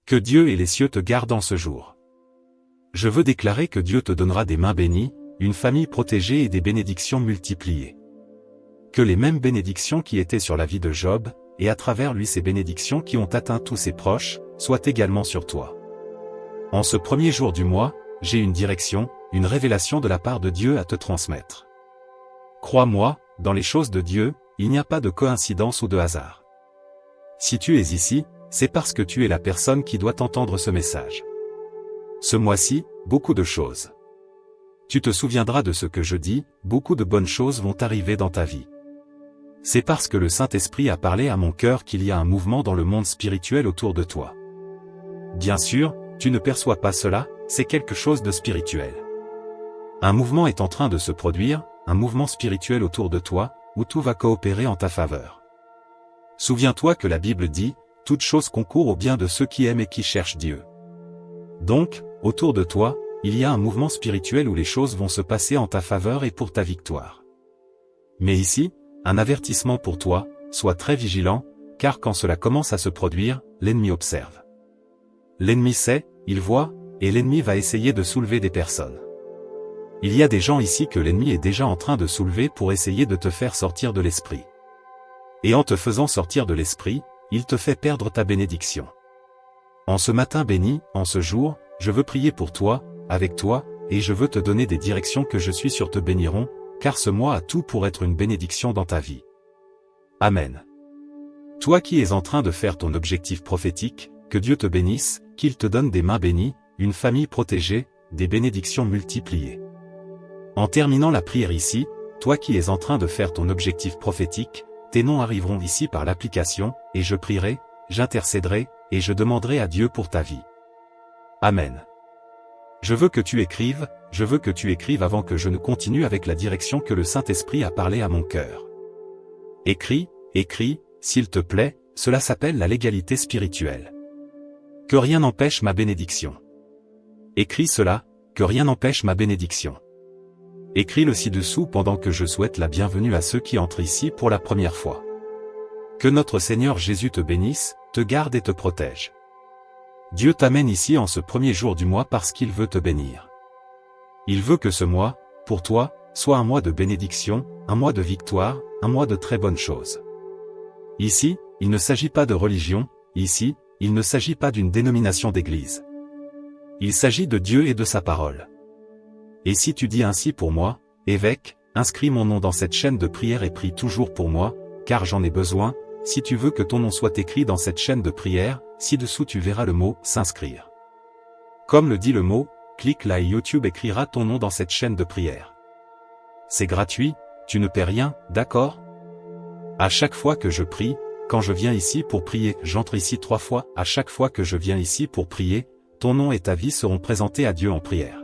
Que Dieu et les cieux te gardent en ce jour. Je veux déclarer que Dieu te donnera des mains bénies, une famille protégée et des bénédictions multipliées. Que les mêmes bénédictions qui étaient sur la vie de Job, et à travers lui ces bénédictions qui ont atteint tous ses proches, soient également sur toi. En ce premier jour du mois, j'ai une direction, une révélation de la part de Dieu à te transmettre. Crois-moi, dans les choses de Dieu, il n'y a pas de coïncidence ou de hasard. Si tu es ici, c'est parce que tu es la personne qui doit entendre ce message. Ce mois-ci, beaucoup de choses. Tu te souviendras de ce que je dis, beaucoup de bonnes choses vont arriver dans ta vie. C'est parce que le Saint-Esprit a parlé à mon cœur qu'il y a un mouvement dans le monde spirituel autour de toi. Bien sûr, tu ne perçois pas cela, c'est quelque chose de spirituel. Un mouvement est en train de se produire, un mouvement spirituel autour de toi, où tout va coopérer en ta faveur. Souviens-toi que la Bible dit, « Toutes choses concourent au bien de ceux qui aiment et qui cherchent Dieu ». Donc, autour de toi, il y a un mouvement spirituel où les choses vont se passer en ta faveur et pour ta victoire. Mais ici, un avertissement pour toi, sois très vigilant, car quand cela commence à se produire, l'ennemi observe. L'ennemi sait, il voit, et l'ennemi va essayer de soulever des personnes. Il y a des gens ici que l'ennemi est déjà en train de soulever pour essayer de te faire sortir de l'esprit. Et en te faisant sortir de l'esprit, il te fait perdre ta bénédiction. En ce matin béni, en ce jour, je veux prier pour toi, avec toi, et je veux te donner des directions que je suis sûr te béniront, car ce mois a tout pour être une bénédiction dans ta vie. Amen. Toi qui es en train de faire ton objectif prophétique, que Dieu te bénisse, qu'il te donne des mains bénies, une famille protégée, des bénédictions multipliées. En terminant la prière ici, toi qui es en train de faire ton objectif prophétique, tes noms arriveront ici par l'application, et je prierai, j'intercéderai, et je demanderai à Dieu pour ta vie. Amen. Je veux que tu écrives avant que je ne continue avec la direction que le Saint-Esprit a parlé à mon cœur. Écris, s'il te plaît, cela s'appelle la légalité spirituelle. Que rien n'empêche ma bénédiction. Écris cela, que rien n'empêche ma bénédiction. Écris-le ci-dessous pendant que je souhaite la bienvenue à ceux qui entrent ici pour la première fois. Que notre Seigneur Jésus te bénisse, te garde et te protège. Dieu t'amène ici en ce premier jour du mois parce qu'il veut te bénir. Il veut que ce mois, pour toi, soit un mois de bénédiction, un mois de victoire, un mois de très bonnes choses. Ici, il ne s'agit pas de religion, ici, il ne s'agit pas d'une dénomination d'église. Il s'agit de Dieu et de sa parole. Et si tu dis ainsi pour moi, évêque, inscris mon nom dans cette chaîne de prière et prie toujours pour moi, car j'en ai besoin, si tu veux que ton nom soit écrit dans cette chaîne de prière, ci-dessous tu verras le mot « s'inscrire ». Comme le dit le mot, clique là et YouTube écrira ton nom dans cette chaîne de prière. C'est gratuit, tu ne paies rien, d'accord? À chaque fois que je prie, quand je viens ici pour prier, j'entre ici 3 fois, à chaque fois que je viens ici pour prier, ton nom et ta vie seront présentés à Dieu en prière.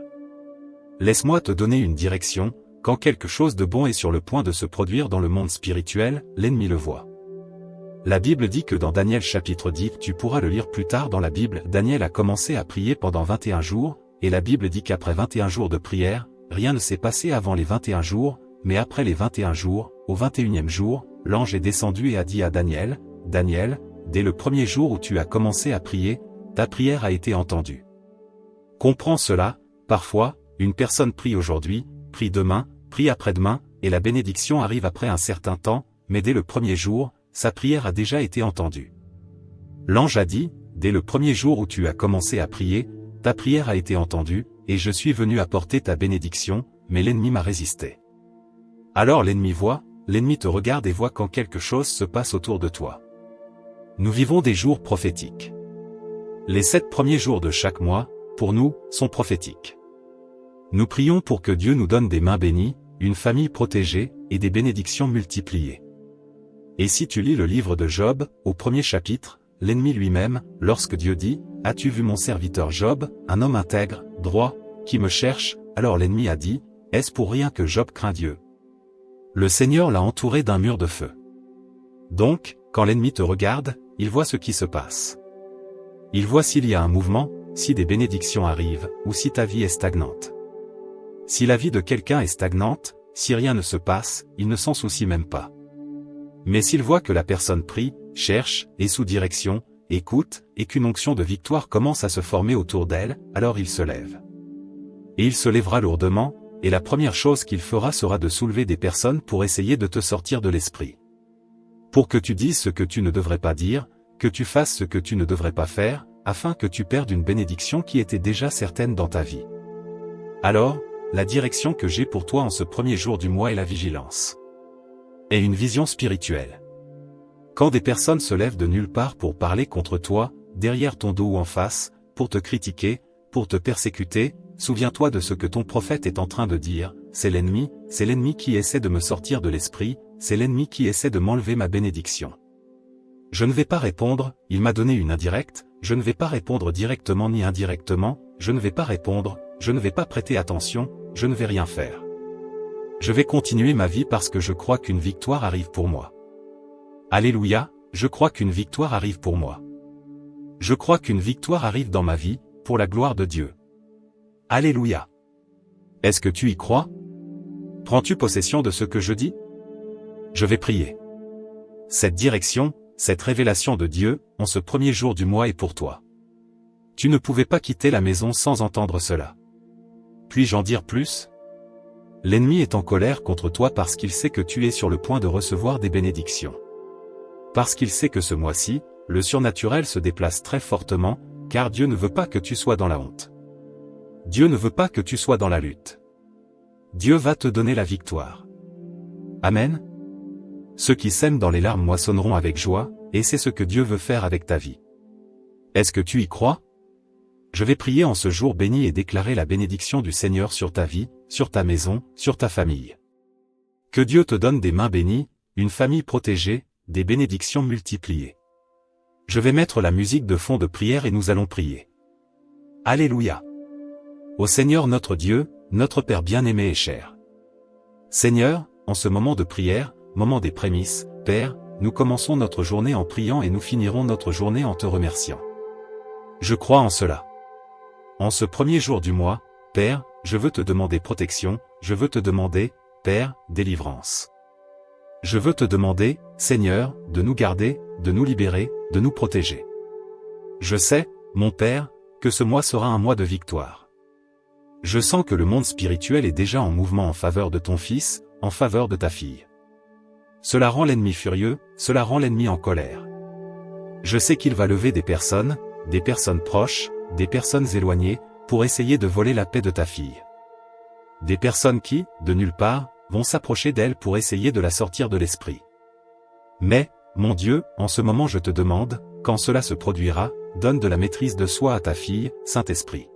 Laisse-moi te donner une direction, quand quelque chose de bon est sur le point de se produire dans le monde spirituel, l'ennemi le voit. La Bible dit que dans Daniel chapitre 10, tu pourras le lire plus tard dans la Bible, Daniel a commencé à prier pendant 21 jours, et la Bible dit qu'après 21 jours de prière, rien ne s'est passé avant les 21 jours, mais après les 21 jours, au 21e jour, l'ange est descendu et a dit à Daniel, « Daniel, dès le premier jour où tu as commencé à prier, ta prière a été entendue. » Comprends cela, parfois, une personne prie aujourd'hui, prie demain, prie après-demain, et la bénédiction arrive après un certain temps, mais dès le premier jour, sa prière a déjà été entendue. L'ange a dit, dès le premier jour où tu as commencé à prier, ta prière a été entendue, et je suis venu apporter ta bénédiction, mais l'ennemi m'a résisté. Alors l'ennemi voit, l'ennemi te regarde et voit quand quelque chose se passe autour de toi. Nous vivons des jours prophétiques. Les 7 premiers jours de chaque mois, pour nous, sont prophétiques. Nous prions pour que Dieu nous donne des mains bénies, une famille protégée, et des bénédictions multipliées. Et si tu lis le livre de Job, au premier chapitre, l'ennemi lui-même, lorsque Dieu dit, « As-tu vu mon serviteur Job, un homme intègre, droit, qui me cherche ?» Alors l'ennemi a dit, « Est-ce pour rien que Job craint Dieu ?» Le Seigneur l'a entouré d'un mur de feu. Donc, quand l'ennemi te regarde, il voit ce qui se passe. Il voit s'il y a un mouvement, si des bénédictions arrivent, ou si ta vie est stagnante. Si la vie de quelqu'un est stagnante, si rien ne se passe, il ne s'en soucie même pas. Mais s'il voit que la personne prie, cherche, est sous direction, écoute, et qu'une onction de victoire commence à se former autour d'elle, alors il se lève. Et il se lèvera lourdement, et la première chose qu'il fera sera de soulever des personnes pour essayer de te sortir de l'esprit. Pour que tu dises ce que tu ne devrais pas dire, que tu fasses ce que tu ne devrais pas faire, afin que tu perdes une bénédiction qui était déjà certaine dans ta vie. Alors, la direction que j'ai pour toi en ce premier jour du mois est la vigilance. Et une vision spirituelle. Quand des personnes se lèvent de nulle part pour parler contre toi, derrière ton dos ou en face, pour te critiquer, pour te persécuter, souviens-toi de ce que ton prophète est en train de dire, c'est l'ennemi qui essaie de me sortir de l'esprit, c'est l'ennemi qui essaie de m'enlever ma bénédiction. Je ne vais pas répondre, il m'a donné une indirecte, je ne vais pas répondre directement ni indirectement, je ne vais pas répondre, je ne vais pas prêter attention, je ne vais rien faire. Je vais continuer ma vie parce que je crois qu'une victoire arrive pour moi. Alléluia, je crois qu'une victoire arrive pour moi. Je crois qu'une victoire arrive dans ma vie, pour la gloire de Dieu. Alléluia. Est-ce que tu y crois? Prends-tu possession de ce que je dis? Je vais prier. Cette direction, cette révélation de Dieu, en ce premier jour du mois est pour toi. Tu ne pouvais pas quitter la maison sans entendre cela. Puis-je en dire plus? L'ennemi est en colère contre toi parce qu'il sait que tu es sur le point de recevoir des bénédictions. Parce qu'il sait que ce mois-ci, le surnaturel se déplace très fortement, car Dieu ne veut pas que tu sois dans la honte. Dieu ne veut pas que tu sois dans la lutte. Dieu va te donner la victoire. Amen. Ceux qui sèment dans les larmes moissonneront avec joie, et c'est ce que Dieu veut faire avec ta vie. Est-ce que tu y crois? Je vais prier en ce jour béni et déclarer la bénédiction du Seigneur sur ta vie, sur ta maison, sur ta famille. Que Dieu te donne des mains bénies, une famille protégée, des bénédictions multipliées. Je vais mettre la musique de fond de prière et nous allons prier. Alléluia. Ô Seigneur notre Dieu, notre Père bien-aimé et cher. Seigneur, en ce moment de prière, moment des prémices, Père, nous commençons notre journée en priant et nous finirons notre journée en te remerciant. Je crois en cela. En ce premier jour du mois, Père, je veux te demander protection, je veux te demander, Père, délivrance. Je veux te demander, Seigneur, de nous garder, de nous libérer, de nous protéger. Je sais, mon Père, que ce mois sera un mois de victoire. Je sens que le monde spirituel est déjà en mouvement en faveur de ton fils, en faveur de ta fille. Cela rend l'ennemi furieux, cela rend l'ennemi en colère. Je sais qu'il va lever des personnes proches, des personnes éloignées, pour essayer de voler la paix de ta fille. Des personnes qui, de nulle part, vont s'approcher d'elle pour essayer de la sortir de l'esprit. Mais, mon Dieu, en ce moment je te demande, quand cela se produira, donne de la maîtrise de soi à ta fille, Saint-Esprit.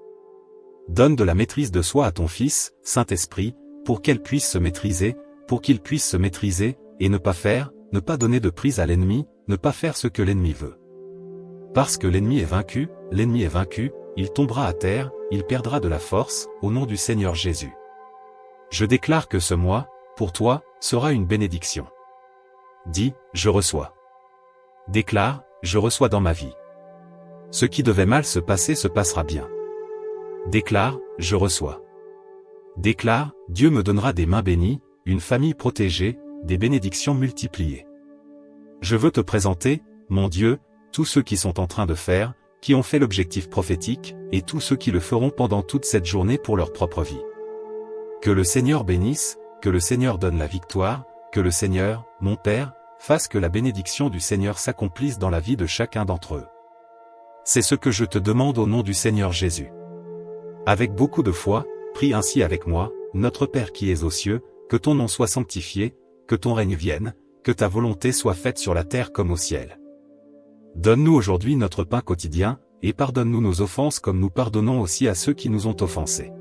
Donne de la maîtrise de soi à ton fils, Saint-Esprit, pour qu'elle puisse se maîtriser, pour qu'il puisse se maîtriser, et ne pas donner de prise à l'ennemi, ne pas faire ce que l'ennemi veut. Parce que l'ennemi est vaincu, il tombera à terre, il perdra de la force, au nom du Seigneur Jésus. Je déclare que ce mois, pour toi, sera une bénédiction. Dis, je reçois. Déclare, je reçois dans ma vie. Ce qui devait mal se passer se passera bien. Déclare, je reçois. Déclare, Dieu me donnera des mains bénies, une famille protégée, des bénédictions multipliées. Je veux te présenter, mon Dieu, tous ceux qui sont en train de faire, qui ont fait l'objectif prophétique, et tous ceux qui le feront pendant toute cette journée pour leur propre vie. Que le Seigneur bénisse, que le Seigneur donne la victoire, que le Seigneur, mon Père, fasse que la bénédiction du Seigneur s'accomplisse dans la vie de chacun d'entre eux. C'est ce que je te demande au nom du Seigneur Jésus. Avec beaucoup de foi, prie ainsi avec moi, notre Père qui es aux cieux, que ton nom soit sanctifié, que ton règne vienne, que ta volonté soit faite sur la terre comme au ciel. Donne-nous aujourd'hui notre pain quotidien, et pardonne-nous nos offenses comme nous pardonnons aussi à ceux qui nous ont offensés.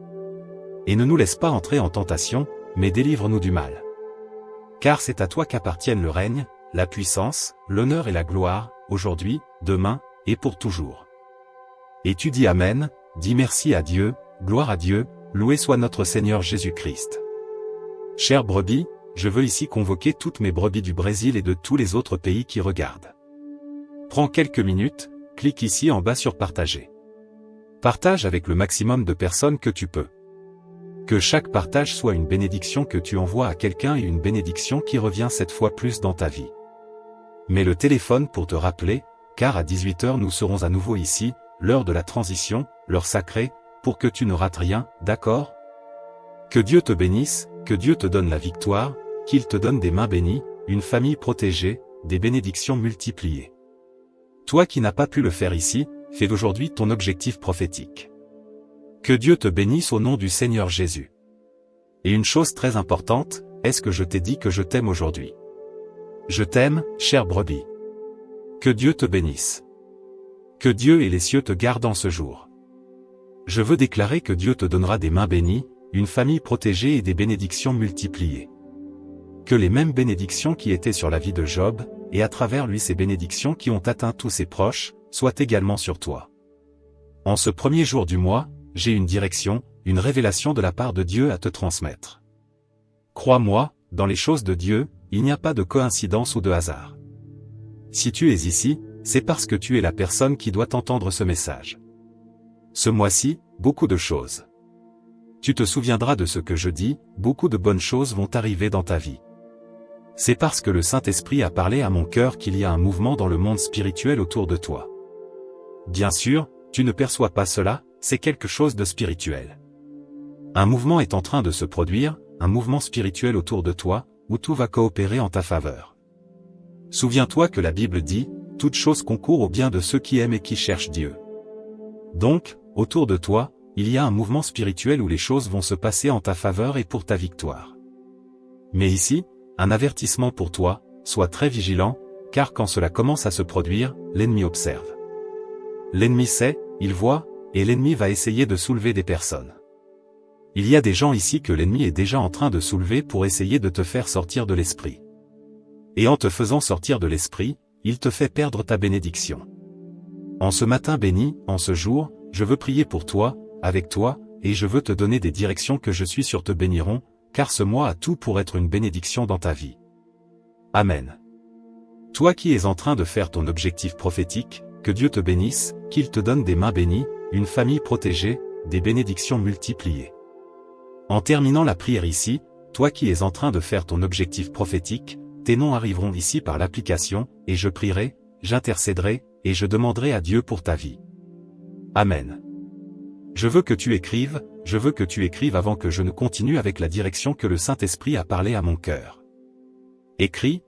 Et ne nous laisse pas entrer en tentation, mais délivre-nous du mal. Car c'est à toi qu'appartiennent le règne, la puissance, l'honneur et la gloire, aujourd'hui, demain, et pour toujours. Et tu dis Amen, dis merci à Dieu, gloire à Dieu, loué soit notre Seigneur Jésus-Christ. Chères brebis, je veux ici convoquer toutes mes brebis du Brésil et de tous les autres pays qui regardent. Prends quelques minutes, clique ici en bas sur partager. Partage avec le maximum de personnes que tu peux. Que chaque partage soit une bénédiction que tu envoies à quelqu'un et une bénédiction qui revient cette fois plus dans ta vie. Mets le téléphone pour te rappeler, car à 18h nous serons à nouveau ici, l'heure de la transition, l'heure sacrée, pour que tu ne rates rien, d'accord? Que Dieu te bénisse, que Dieu te donne la victoire, qu'il te donne des mains bénies, une famille protégée, des bénédictions multipliées. Toi qui n'as pas pu le faire ici, fais d'aujourd'hui ton objectif prophétique. Que Dieu te bénisse au nom du Seigneur Jésus. Et une chose très importante, est-ce que je t'ai dit que je t'aime aujourd'hui? Je t'aime, chère brebis. Que Dieu te bénisse. Que Dieu et les cieux te gardent en ce jour. Je veux déclarer que Dieu te donnera des mains bénies, une famille protégée et des bénédictions multipliées. Que les mêmes bénédictions qui étaient sur la vie de Job, et à travers lui ces bénédictions qui ont atteint tous ses proches, soient également sur toi. En ce premier jour du mois, j'ai une direction, une révélation de la part de Dieu à te transmettre. Crois-moi, dans les choses de Dieu, il n'y a pas de coïncidence ou de hasard. Si tu es ici, c'est parce que tu es la personne qui doit entendre ce message. Ce mois-ci, beaucoup de choses. Tu te souviendras de ce que je dis, beaucoup de bonnes choses vont arriver dans ta vie. C'est parce que le Saint-Esprit a parlé à mon cœur qu'il y a un mouvement dans le monde spirituel autour de toi. Bien sûr, tu ne perçois pas cela, c'est quelque chose de spirituel. Un mouvement est en train de se produire, un mouvement spirituel autour de toi, où tout va coopérer en ta faveur. Souviens-toi que la Bible dit, « Toute chose concourt au bien de ceux qui aiment et qui cherchent Dieu ». Donc, autour de toi, il y a un mouvement spirituel où les choses vont se passer en ta faveur et pour ta victoire. Mais ici, un avertissement pour toi, sois très vigilant, car quand cela commence à se produire, l'ennemi observe. L'ennemi sait, il voit, et l'ennemi va essayer de soulever des personnes. Il y a des gens ici que l'ennemi est déjà en train de soulever pour essayer de te faire sortir de l'esprit. Et en te faisant sortir de l'esprit, il te fait perdre ta bénédiction. En ce matin béni, en ce jour, je veux prier pour toi, avec toi, et je veux te donner des directions que je suis sûr te béniront, car ce mois a tout pour être une bénédiction dans ta vie. Amen. Toi qui es en train de faire ton objectif prophétique, que Dieu te bénisse, qu'il te donne des mains bénies, une famille protégée, des bénédictions multipliées. En terminant la prière ici, toi qui es en train de faire ton objectif prophétique, tes noms arriveront ici par l'application, et je prierai, j'intercéderai, et je demanderai à Dieu pour ta vie. Amen. Je veux que tu écrives avant que je ne continue avec la direction que le Saint-Esprit a parlé à mon cœur. Écris,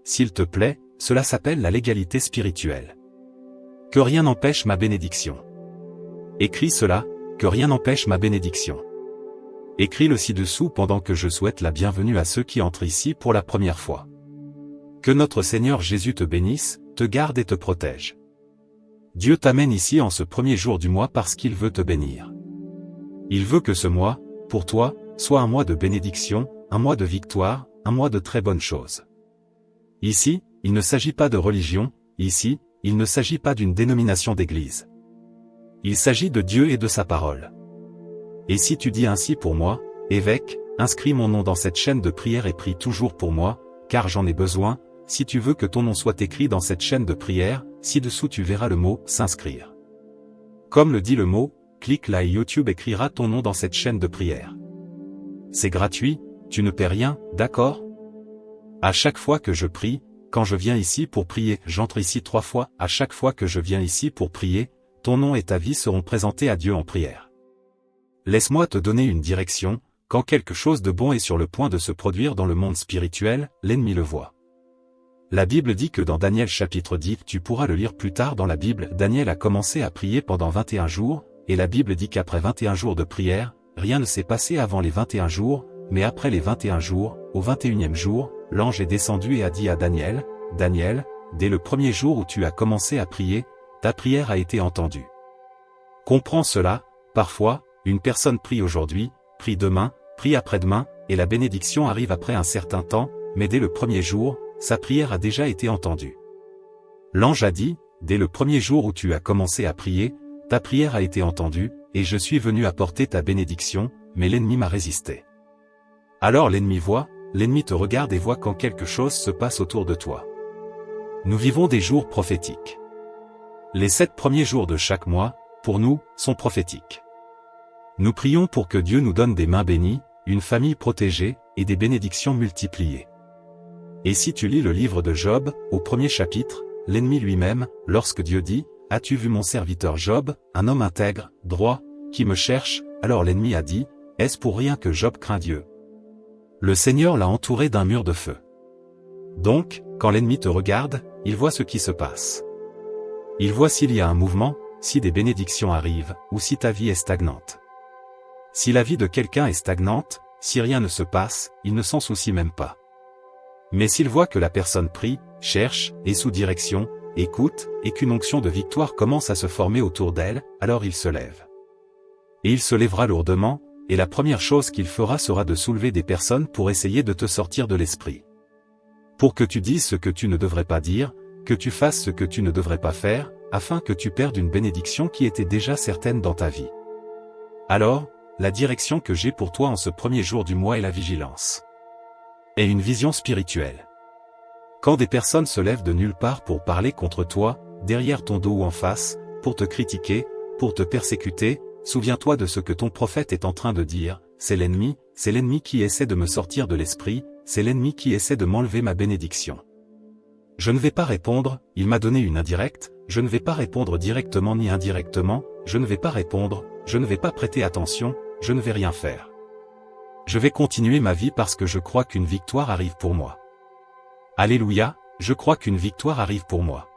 s'il te plaît, cela s'appelle la légalité spirituelle. Que rien n'empêche ma bénédiction. Écris cela, que rien n'empêche ma bénédiction. Écris-le ci-dessous pendant que je souhaite la bienvenue à ceux qui entrent ici pour la première fois. Que notre Seigneur Jésus te bénisse, te garde et te protège. Dieu t'amène ici en ce premier jour du mois parce qu'il veut te bénir. Il veut que ce mois, pour toi, soit un mois de bénédiction, un mois de victoire, un mois de très bonnes choses. Ici, il ne s'agit pas de religion, ici, il ne s'agit pas d'une dénomination d'église. Il s'agit de Dieu et de sa parole. Et si tu dis ainsi pour moi, évêque, inscris mon nom dans cette chaîne de prière et prie toujours pour moi, car j'en ai besoin, si tu veux que ton nom soit écrit dans cette chaîne de prière, ci-dessous tu verras le mot « s'inscrire ». Comme le dit le mot, clique là et YouTube écrira ton nom dans cette chaîne de prière. C'est gratuit, tu ne paies rien, d'accord? À chaque fois que je prie, quand je viens ici pour prier, j'entre ici 3 fois, à chaque fois que je viens ici pour prier, ton nom et ta vie seront présentés à Dieu en prière. Laisse-moi te donner une direction, quand quelque chose de bon est sur le point de se produire dans le monde spirituel, l'ennemi le voit. La Bible dit que dans Daniel chapitre 10, tu pourras le lire plus tard dans la Bible, Daniel a commencé à prier pendant 21 jours, et la Bible dit qu'après 21 jours de prière, rien ne s'est passé avant les 21 jours, mais après les 21 jours, au 21e jour, l'ange est descendu et a dit à Daniel, « Daniel, dès le premier jour où tu as commencé à prier, ta prière a été entendue. » Comprends cela, parfois, une personne prie aujourd'hui, prie demain, prie après-demain, et la bénédiction arrive après un certain temps, mais dès le premier jour, sa prière a déjà été entendue. L'ange a dit, dès le premier jour où tu as commencé à prier, ta prière a été entendue, et je suis venu apporter ta bénédiction, mais l'ennemi m'a résisté. Alors l'ennemi voit, l'ennemi te regarde et voit quand quelque chose se passe autour de toi. Nous vivons des jours prophétiques. Les 7 premiers jours de chaque mois, pour nous, sont prophétiques. Nous prions pour que Dieu nous donne des mains bénies, une famille protégée, et des bénédictions multipliées. Et si tu lis le livre de Job, au premier chapitre, l'ennemi lui-même, lorsque Dieu dit, « As-tu vu mon serviteur Job, un homme intègre, droit, qui me cherche ?» Alors l'ennemi a dit, « Est-ce pour rien que Job craint Dieu ?» Le Seigneur l'a entouré d'un mur de feu. Donc, quand l'ennemi te regarde, il voit ce qui se passe. Il voit s'il y a un mouvement, si des bénédictions arrivent, ou si ta vie est stagnante. Si la vie de quelqu'un est stagnante, si rien ne se passe, il ne s'en soucie même pas. Mais s'il voit que la personne prie, cherche, est sous direction, écoute, et qu'une onction de victoire commence à se former autour d'elle, alors il se lève. Et il se lèvera lourdement, et la première chose qu'il fera sera de soulever des personnes pour essayer de te sortir de l'esprit. Pour que tu dises ce que tu ne devrais pas dire, que tu fasses ce que tu ne devrais pas faire, afin que tu perdes une bénédiction qui était déjà certaine dans ta vie. Alors, la direction que j'ai pour toi en ce premier jour du mois est la vigilance. Et une vision spirituelle. Quand des personnes se lèvent de nulle part pour parler contre toi, derrière ton dos ou en face, pour te critiquer, pour te persécuter, souviens-toi de ce que ton prophète est en train de dire, c'est l'ennemi qui essaie de me sortir de l'esprit, c'est l'ennemi qui essaie de m'enlever ma bénédiction. Je ne vais pas répondre, il m'a donné une indirecte, je ne vais pas répondre directement ni indirectement, je ne vais pas répondre, je ne vais pas prêter attention, je ne vais rien faire. Je vais continuer ma vie parce que je crois qu'une victoire arrive pour moi. Alléluia, je crois qu'une victoire arrive pour moi.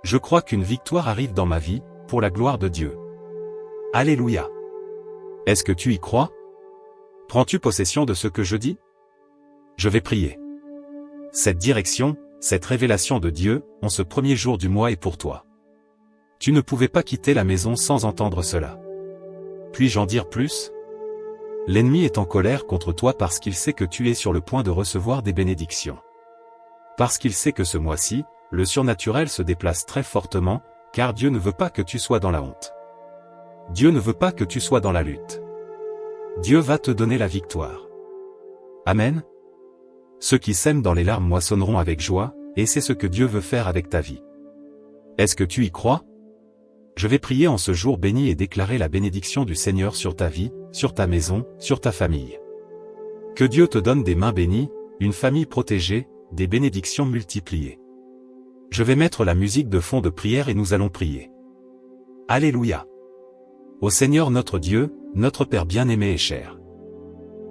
Je crois qu'une victoire arrive dans ma vie, pour la gloire de Dieu. Alléluia. Est-ce que tu y crois? Prends-tu possession de ce que je dis? Je vais prier. Cette direction, cette révélation de Dieu, en ce premier jour du mois est pour toi. Tu ne pouvais pas quitter la maison sans entendre cela. Puis-je en dire plus? L'ennemi est en colère contre toi parce qu'il sait que tu es sur le point de recevoir des bénédictions. Parce qu'il sait que ce mois-ci, le surnaturel se déplace très fortement, car Dieu ne veut pas que tu sois dans la honte. Dieu ne veut pas que tu sois dans la lutte. Dieu va te donner la victoire. Amen. Ceux qui sèment dans les larmes moissonneront avec joie, et c'est ce que Dieu veut faire avec ta vie. Est-ce que tu y crois? Je vais prier en ce jour béni et déclarer la bénédiction du Seigneur sur ta vie, sur ta maison, sur ta famille. Que Dieu te donne des mains bénies, une famille protégée, des bénédictions multipliées. Je vais mettre la musique de fond de prière et nous allons prier. Alléluia. Ô Seigneur notre Dieu, notre Père bien-aimé et cher.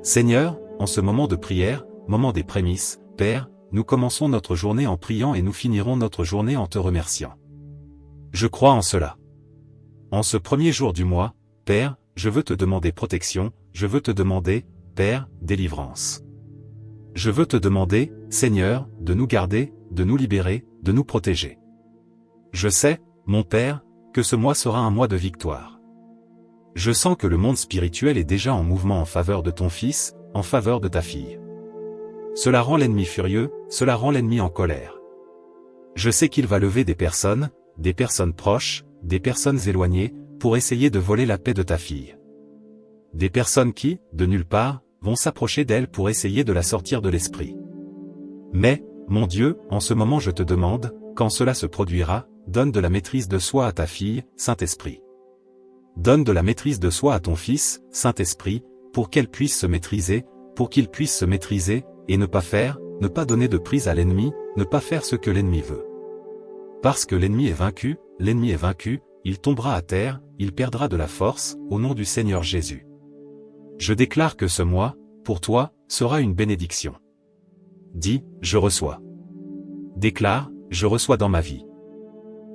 Seigneur, en ce moment de prière, moment des prémices, Père, nous commençons notre journée en priant et nous finirons notre journée en te remerciant. Je crois en cela. En ce premier jour du mois, Père, je veux te demander protection, je veux te demander, Père, délivrance. Je veux te demander, Seigneur, de nous garder, de nous libérer, de nous protéger. Je sais, mon Père, que ce mois sera un mois de victoire. Je sens que le monde spirituel est déjà en mouvement en faveur de ton fils, en faveur de ta fille. Cela rend l'ennemi furieux, cela rend l'ennemi en colère. Je sais qu'il va lever des personnes proches, des personnes éloignées, pour essayer de voler la paix de ta fille. Des personnes qui, de nulle part, vont s'approcher d'elle pour essayer de la sortir de l'esprit. Mais, mon Dieu, en ce moment je te demande, quand cela se produira, donne de la maîtrise de soi à ta fille, Saint-Esprit. Donne de la maîtrise de soi à ton fils, Saint-Esprit, pour qu'elle puisse se maîtriser, pour qu'il puisse se maîtriser, et ne pas donner de prise à l'ennemi, ne pas faire ce que l'ennemi veut. Parce que l'ennemi est vaincu, il tombera à terre, il perdra de la force, au nom du Seigneur Jésus. Je déclare que ce mois, pour toi, sera une bénédiction. Dis, je reçois. Déclare, je reçois dans ma vie.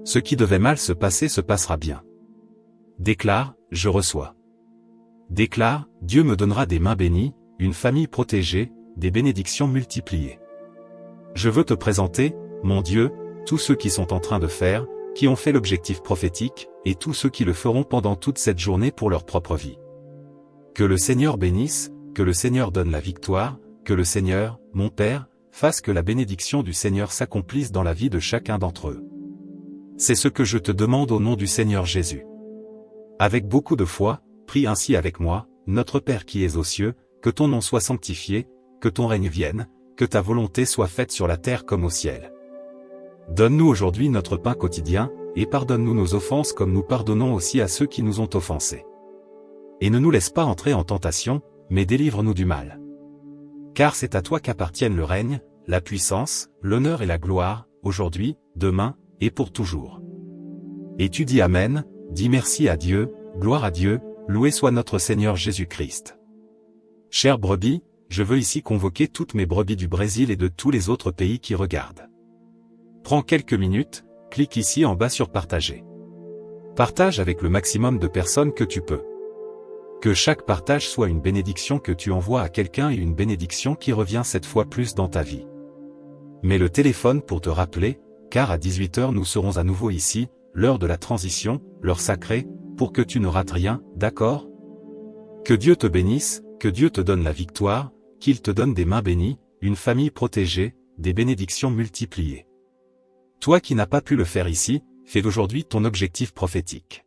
Ce qui devait mal se passer se passera bien. Déclare, je reçois. Déclare, Dieu me donnera des mains bénies, une famille protégée, des bénédictions multipliées. Je veux te présenter, mon Dieu, tous ceux qui sont en train de faire, qui ont fait l'objectif prophétique, et tous ceux qui le feront pendant toute cette journée pour leur propre vie. Que le Seigneur bénisse, que le Seigneur donne la victoire, que le Seigneur, mon Père, fasse que la bénédiction du Seigneur s'accomplisse dans la vie de chacun d'entre eux. C'est ce que je te demande au nom du Seigneur Jésus. Avec beaucoup de foi, prie ainsi avec moi, notre Père qui es aux cieux, que ton nom soit sanctifié, que ton règne vienne, que ta volonté soit faite sur la terre comme au ciel. Donne-nous aujourd'hui notre pain quotidien, et pardonne-nous nos offenses comme nous pardonnons aussi à ceux qui nous ont offensés. Et ne nous laisse pas entrer en tentation, mais délivre-nous du mal. Car c'est à toi qu'appartiennent le règne, la puissance, l'honneur et la gloire, aujourd'hui, demain, et pour toujours. Et tu dis Amen, dis merci à Dieu, gloire à Dieu, loué soit notre Seigneur Jésus-Christ. Chères brebis, je veux ici convoquer toutes mes brebis du Brésil et de tous les autres pays qui regardent. Prends quelques minutes, clique ici en bas sur partager. Partage avec le maximum de personnes que tu peux. Que chaque partage soit une bénédiction que tu envoies à quelqu'un et une bénédiction qui revient 7 fois plus dans ta vie. Mets le téléphone pour te rappeler, car à 18h nous serons à nouveau ici, l'heure de la transition, l'heure sacrée, pour que tu ne rates rien, d'accord? Que Dieu te bénisse, que Dieu te donne la victoire, qu'il te donne des mains bénies, une famille protégée, des bénédictions multipliées. Toi qui n'as pas pu le faire ici, fais d'aujourd'hui ton objectif prophétique.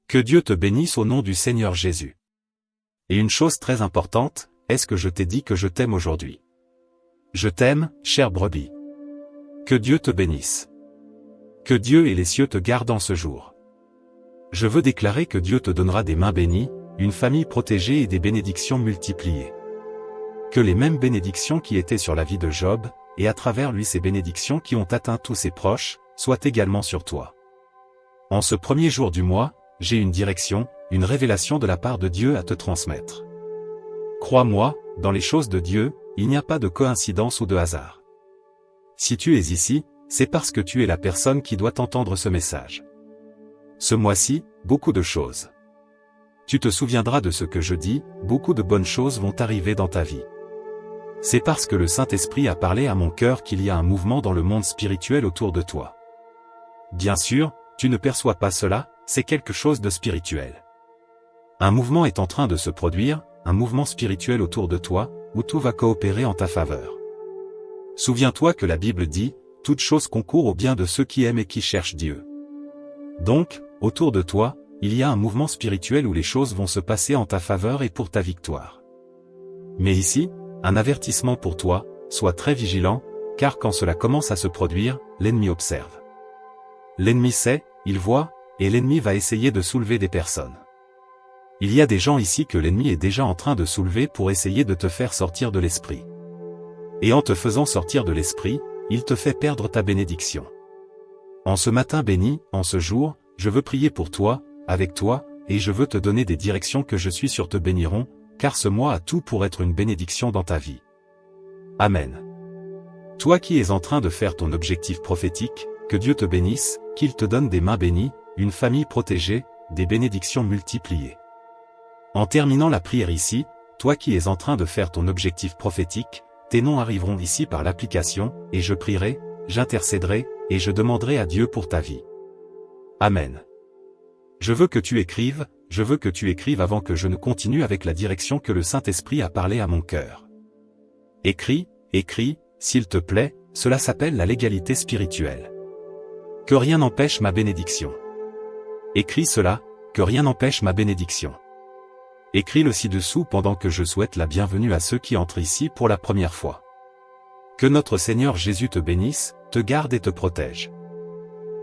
Que Dieu te bénisse au nom du Seigneur Jésus. Et une chose très importante, est-ce que je t'ai dit que je t'aime aujourd'hui? Je t'aime, chère brebis. Que Dieu te bénisse. Que Dieu et les cieux te gardent en ce jour. Je veux déclarer que Dieu te donnera des mains bénies, une famille protégée et des bénédictions multipliées. Que les mêmes bénédictions qui étaient sur la vie de Job, et à travers lui ces bénédictions qui ont atteint tous ses proches, soient également sur toi. En ce premier jour du mois, j'ai une direction, une révélation de la part de Dieu à te transmettre. Crois-moi, dans les choses de Dieu, il n'y a pas de coïncidence ou de hasard. Si tu es ici, c'est parce que tu es la personne qui doit entendre ce message. Ce mois-ci, beaucoup de choses. Tu te souviendras de ce que je dis, beaucoup de bonnes choses vont arriver dans ta vie. C'est parce que le Saint-Esprit a parlé à mon cœur qu'il y a un mouvement dans le monde spirituel autour de toi. Bien sûr, tu ne perçois pas cela, c'est quelque chose de spirituel. Un mouvement est en train de se produire, un mouvement spirituel autour de toi, où tout va coopérer en ta faveur. Souviens-toi que la Bible dit, « Toutes choses concourent au bien de ceux qui aiment et qui cherchent Dieu ». Donc, autour de toi, il y a un mouvement spirituel où les choses vont se passer en ta faveur et pour ta victoire. Mais ici, un avertissement pour toi, sois très vigilant, car quand cela commence à se produire, l'ennemi observe. L'ennemi sait, il voit, et l'ennemi va essayer de soulever des personnes. Il y a des gens ici que l'ennemi est déjà en train de soulever pour essayer de te faire sortir de l'esprit. Et en te faisant sortir de l'esprit, il te fait perdre ta bénédiction. En ce matin béni, en ce jour, je veux prier pour toi, avec toi, et je veux te donner des directions que je suis sûr te béniront, car ce mois a tout pour être une bénédiction dans ta vie. Amen. Toi qui es en train de faire ton objectif prophétique, que Dieu te bénisse, qu'il te donne des mains bénies, une famille protégée, des bénédictions multipliées. En terminant la prière ici, toi qui es en train de faire ton objectif prophétique, tes noms arriveront ici par l'application, et je prierai, j'intercéderai, et je demanderai à Dieu pour ta vie. Amen. Je veux que tu écrives avant que je ne continue avec la direction que le Saint-Esprit a parlé à mon cœur. Écris, s'il te plaît, cela s'appelle la légalité spirituelle. Que rien n'empêche ma bénédiction. Écris cela, que rien n'empêche ma bénédiction. Écris-le ci-dessous pendant que je souhaite la bienvenue à ceux qui entrent ici pour la première fois. Que notre Seigneur Jésus te bénisse, te garde et te protège.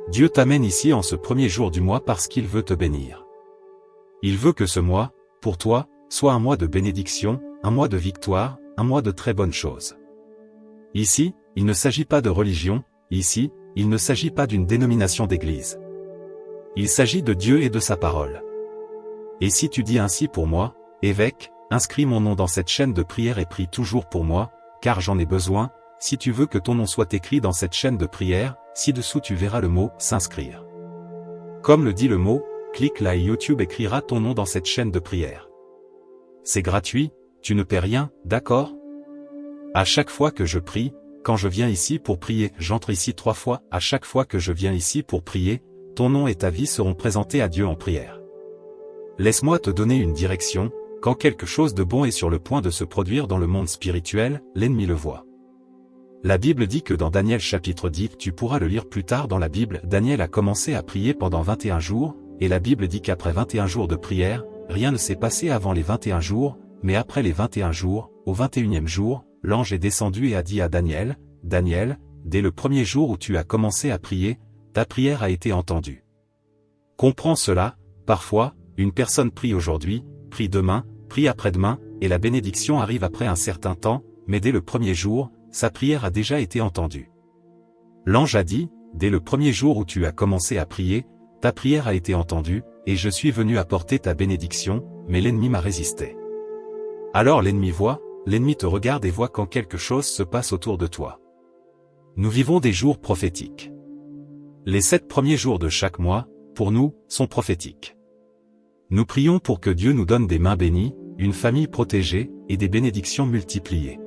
Dieu t'amène ici en ce premier jour du mois parce qu'il veut te bénir. Il veut que ce mois, pour toi, soit un mois de bénédiction, un mois de victoire, un mois de très bonnes choses. Ici, il ne s'agit pas de religion, ici, il ne s'agit pas d'une dénomination d'église. Il s'agit de Dieu et de sa parole. Et si tu dis ainsi pour moi, évêque, inscris mon nom dans cette chaîne de prière et prie toujours pour moi, car j'en ai besoin, si tu veux que ton nom soit écrit dans cette chaîne de prière, ci-dessous tu verras le mot « s'inscrire ». Comme le dit le mot, clique là et YouTube écrira ton nom dans cette chaîne de prière. C'est gratuit, tu ne paies rien, d'accord? À chaque fois que je prie, quand je viens ici pour prier, j'entre ici 3 fois, à chaque fois que je viens ici pour prier, ton nom et ta vie seront présentés à Dieu en prière. Laisse-moi te donner une direction, quand quelque chose de bon est sur le point de se produire dans le monde spirituel, l'ennemi le voit. La Bible dit que dans Daniel chapitre 10, tu pourras le lire plus tard dans la Bible, Daniel a commencé à prier pendant 21 jours, et la Bible dit qu'après 21 jours de prière, rien ne s'est passé avant les 21 jours, mais après les 21 jours, au 21e jour, l'ange est descendu et a dit à Daniel, « Daniel, dès le premier jour où tu as commencé à prier, ta prière a été entendue. » Comprends cela, parfois, une personne prie aujourd'hui, prie demain, prie après-demain, et la bénédiction arrive après un certain temps, mais dès le premier jour, sa prière a déjà été entendue. L'ange a dit, dès le premier jour où tu as commencé à prier, ta prière a été entendue, et je suis venu apporter ta bénédiction, mais l'ennemi m'a résisté. Alors l'ennemi te regarde et voit quand quelque chose se passe autour de toi. Nous vivons des jours prophétiques. Les 7 premiers jours de chaque mois, pour nous, sont prophétiques. Nous prions pour que Dieu nous donne des mains bénies, une famille protégée, et des bénédictions multipliées.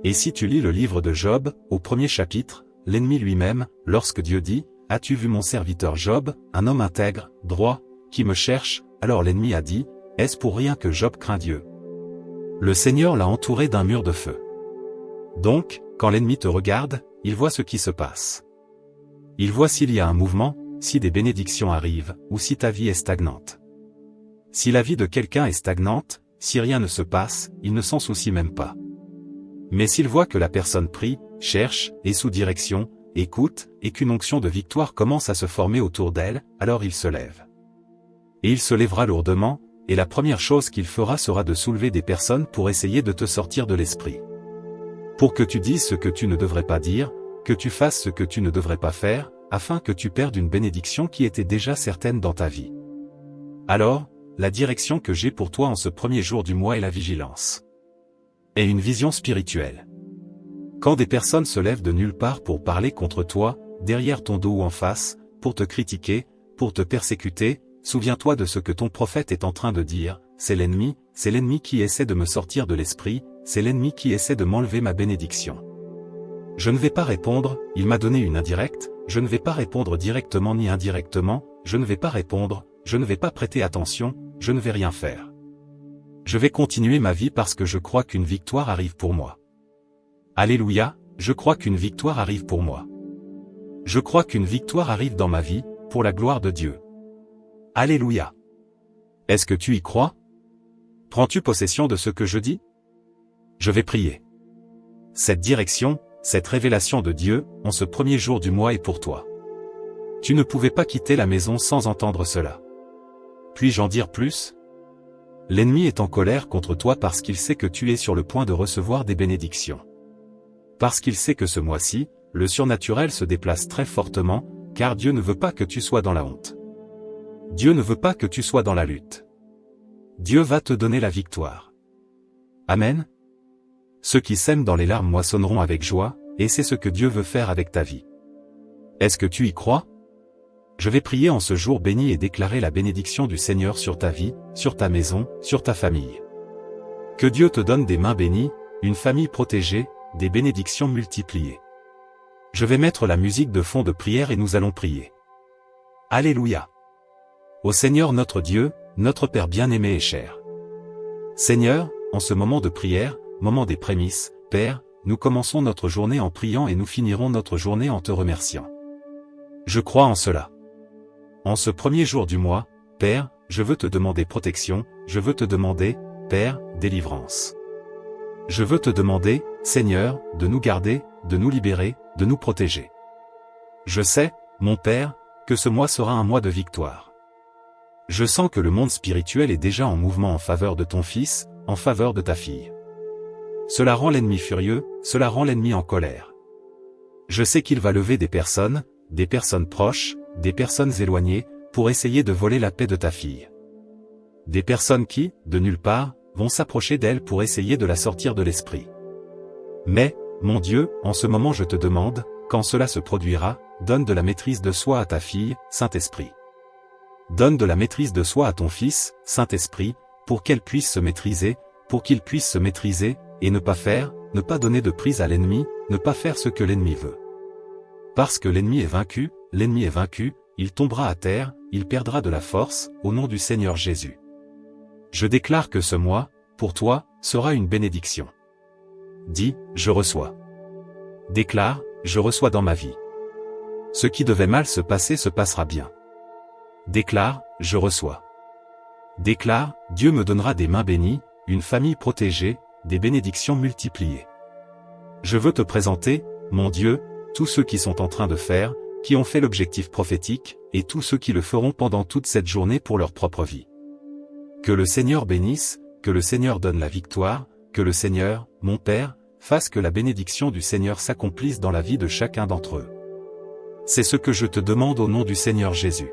Et si tu lis le livre de Job, au premier chapitre, l'ennemi lui-même, lorsque Dieu dit, « As-tu vu mon serviteur Job, un homme intègre, droit, qui me cherche ?» Alors l'ennemi a dit, « Est-ce pour rien que Job craint Dieu ?» Le Seigneur l'a entouré d'un mur de feu. Donc, quand l'ennemi te regarde, il voit ce qui se passe. Il voit s'il y a un mouvement, si des bénédictions arrivent, ou si ta vie est stagnante. Si la vie de quelqu'un est stagnante, si rien ne se passe, il ne s'en soucie même pas. Mais s'il voit que la personne prie, cherche, est sous direction, écoute, et qu'une onction de victoire commence à se former autour d'elle, alors il se lève. Et il se lèvera lourdement, et la première chose qu'il fera sera de soulever des personnes pour essayer de te sortir de l'esprit. Pour que tu dises ce que tu ne devrais pas dire, que tu fasses ce que tu ne devrais pas faire, afin que tu perdes une bénédiction qui était déjà certaine dans ta vie. Alors, la direction que j'ai pour toi en ce premier jour du mois est la vigilance. Et une vision spirituelle. Quand des personnes se lèvent de nulle part pour parler contre toi, derrière ton dos ou en face, pour te critiquer, pour te persécuter, souviens-toi de ce que ton prophète est en train de dire, c'est l'ennemi qui essaie de me sortir de l'esprit, c'est l'ennemi qui essaie de m'enlever ma bénédiction. Je ne vais pas répondre, il m'a donné une indirecte, je ne vais pas répondre directement ni indirectement, je ne vais pas répondre, je ne vais pas prêter attention, je ne vais rien faire. Je vais continuer ma vie parce que je crois qu'une victoire arrive pour moi. Alléluia, je crois qu'une victoire arrive pour moi. Je crois qu'une victoire arrive dans ma vie, pour la gloire de Dieu. Alléluia. Est-ce que tu y crois? Prends-tu possession de ce que je dis? Je vais prier. Cette direction, cette révélation de Dieu, en ce premier jour du mois est pour toi. Tu ne pouvais pas quitter la maison sans entendre cela. Puis-je en dire plus? L'ennemi est en colère contre toi parce qu'il sait que tu es sur le point de recevoir des bénédictions. Parce qu'il sait que ce mois-ci, le surnaturel se déplace très fortement, car Dieu ne veut pas que tu sois dans la honte. Dieu ne veut pas que tu sois dans la lutte. Dieu va te donner la victoire. Amen. Ceux qui sèment dans les larmes moissonneront avec joie, et c'est ce que Dieu veut faire avec ta vie. Est-ce que tu y crois? Je vais prier en ce jour béni et déclarer la bénédiction du Seigneur sur ta vie, sur ta maison, sur ta famille. Que Dieu te donne des mains bénies, une famille protégée, des bénédictions multipliées. Je vais mettre la musique de fond de prière et nous allons prier. Alléluia. Ô Seigneur notre Dieu, notre Père bien-aimé et cher. Seigneur, en ce moment de prière, moment des prémices, Père, nous commençons notre journée en priant et nous finirons notre journée en te remerciant. Je crois en cela. En ce premier jour du mois, Père, je veux te demander protection, je veux te demander, Père, délivrance. Je veux te demander, Seigneur, de nous garder, de nous libérer, de nous protéger. Je sais, mon Père, que ce mois sera un mois de victoire. Je sens que le monde spirituel est déjà en mouvement en faveur de ton fils, en faveur de ta fille. Cela rend l'ennemi furieux, cela rend l'ennemi en colère. Je sais qu'il va lever des personnes proches, des personnes éloignées, pour essayer de voler la paix de ta fille. Des personnes qui, de nulle part, vont s'approcher d'elle pour essayer de la sortir de l'esprit. Mais, mon Dieu, en ce moment je te demande, quand cela se produira, donne de la maîtrise de soi à ta fille, Saint-Esprit. Donne de la maîtrise de soi à ton fils, Saint-Esprit, pour qu'elle puisse se maîtriser, pour qu'il puisse se maîtriser, et ne pas donner de prise à l'ennemi, ne pas faire ce que l'ennemi veut. Parce que l'ennemi est vaincu, il tombera à terre, il perdra de la force, au nom du Seigneur Jésus. Je déclare que ce mois, pour toi, sera une bénédiction. Dis, je reçois. Déclare, je reçois dans ma vie. Ce qui devait mal se passer se passera bien. Déclare, je reçois. Déclare, Dieu me donnera des mains bénies, une famille protégée, des bénédictions multipliées. Je veux te présenter, mon Dieu, tous ceux qui sont en train de faire, qui ont fait l'objectif prophétique, et tous ceux qui le feront pendant toute cette journée pour leur propre vie. Que le Seigneur bénisse, que le Seigneur donne la victoire, que le Seigneur, mon Père, fasse que la bénédiction du Seigneur s'accomplisse dans la vie de chacun d'entre eux. C'est ce que je te demande au nom du Seigneur Jésus.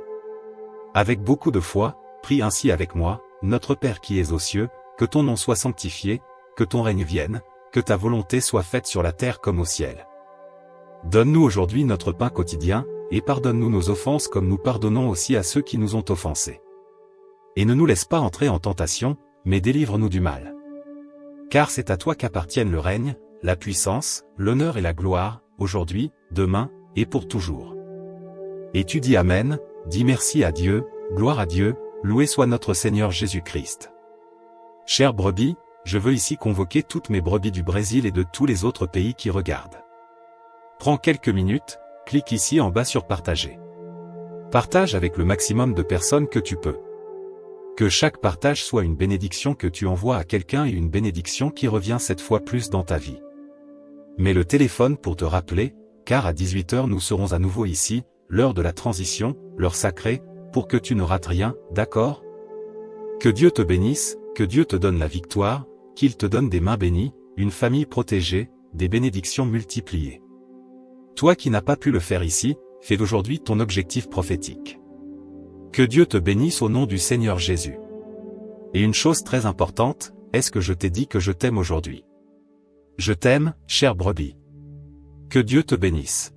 Avec beaucoup de foi, prie ainsi avec moi, notre Père qui es aux cieux, que ton nom soit sanctifié, que ton règne vienne, que ta volonté soit faite sur la terre comme au ciel. Donne-nous aujourd'hui notre pain quotidien, et pardonne-nous nos offenses comme nous pardonnons aussi à ceux qui nous ont offensés. Et ne nous laisse pas entrer en tentation, mais délivre-nous du mal. Car c'est à toi qu'appartiennent le règne, la puissance, l'honneur et la gloire, aujourd'hui, demain, et pour toujours. Et tu dis Amen, dis merci à Dieu, gloire à Dieu, loué soit notre Seigneur Jésus-Christ. Chères brebis, je veux ici convoquer toutes mes brebis du Brésil et de tous les autres pays qui regardent. Prends quelques minutes, clique ici en bas sur partager. Partage avec le maximum de personnes que tu peux. Que chaque partage soit une bénédiction que tu envoies à quelqu'un et une bénédiction qui revient cette fois plus dans ta vie. Mets le téléphone pour te rappeler, car à 18h nous serons à nouveau ici, l'heure de la transition, l'heure sacrée, pour que tu ne rates rien, d'accord? Que Dieu te bénisse, que Dieu te donne la victoire, qu'il te donne des mains bénies, une famille protégée, des bénédictions multipliées. Toi qui n'as pas pu le faire ici, fais d'aujourd'hui ton objectif prophétique. Que Dieu te bénisse au nom du Seigneur Jésus. Et une chose très importante, est-ce que je t'ai dit que je t'aime aujourd'hui? Je t'aime, chère brebis. Que Dieu te bénisse.